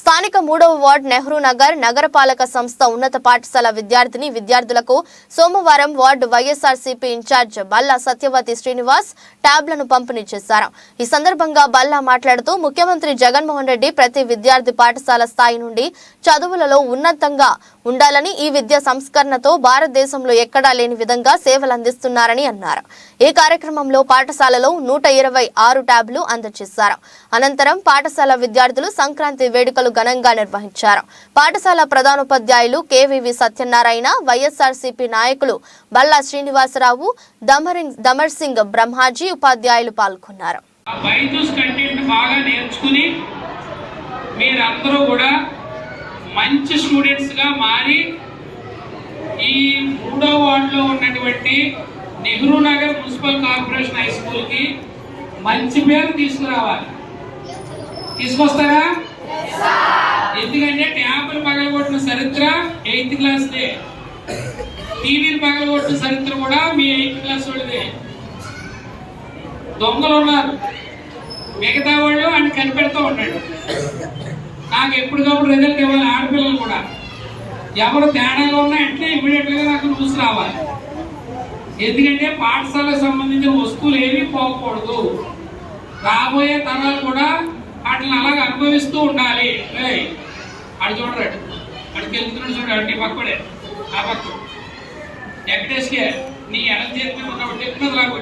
స్థానిక 3వ వార్డ్ నెహ్రూ నగర్ నగరపాలక సంస్థ ఉన్నత పాఠశాల విద్యార్థులకు సోమవారం వార్డు వైఎస్ఆర్సీపీ ఇన్ఛార్జ్ బల్లా సత్యవతి శ్రీనివాస్ ట్యాబ్లను పంపిణీ చేశారు। ఈ సందర్భంగా బల్లా మాట్లాడుతూ ముఖ్యమంత్రి జగన్మోహన్ రెడ్డి ప్రతి విద్యార్థి పాఠశాల స్థాయి నుండి చదువులలో ఉన్నతంగా ఉండాలని ఈ విద్యా సంస్కరణతో భారతదేశంలో ఎక్కడా లేని విధంగా సేవలు అందిస్తున్నారని అన్నారు। ఈ కార్యక్రమంలో పాఠశాలలో 126 ట్యాబ్లు అందజేశారు। అనంతరం పాఠశాల విద్యార్థులు సంక్రాంతి వేడుకలు ఘనంగా నిర్వహించారు। పాఠశాల ప్రధానోపాధ్యాయులు కేవీవి సత్యనారాయణ, వైఎస్ఆర్సీపీ నాయకులు బల్లా శ్రీనివాసరావు, దమర్ సింగ్ బ్రహ్మాజీ ఉపాధ్యాయులు పాల్గొన్నారు। మంచి స్టూడెంట్స్ గా మారి ఈ 3వ వార్డులో ఉన్నటువంటి Nehru Nagar municipal corporation high school కి మంచి పేరు తీసుకురావాలి। తీసుకొస్తారా? ఎందుకంటే ట్యాబ్లు పగలగొట్టిన చరిత్ర 8th క్లాస్దే, టీవీలు పగలగొట్టిన చరిత్ర కూడా మీ 8th క్లాస్ వాళ్ళదే। దొంగలు ఉన్నారు, మిగతా వాళ్ళు అని కనిపెడుతూ ఉన్నాడు। నాకు ఎప్పటికప్పుడు రిజల్ట్ ఇవ్వాలి, ఆడపిల్లలు కూడా ఎవరు తేడాగా ఉన్నా అంటే ఇమీడియట్ గా నాకు న్యూస్ రావాలి। ఎందుకంటే పాఠశాలకు సంబంధించిన వస్తువులు ఏమీ పోకూడదు, రాబోయే తరాలు కూడా వాటిని అలాగ అనుభవిస్తూ ఉండాలి। అటు చూడరాడు, అడికి వెళ్తున్నాడు చూడండి, నీ పక్కడే ఆ పక్క వెంకటేష్కే నీ ఎడం చేతి మీద ఉన్నప్పుడు చెప్పినది రాకు।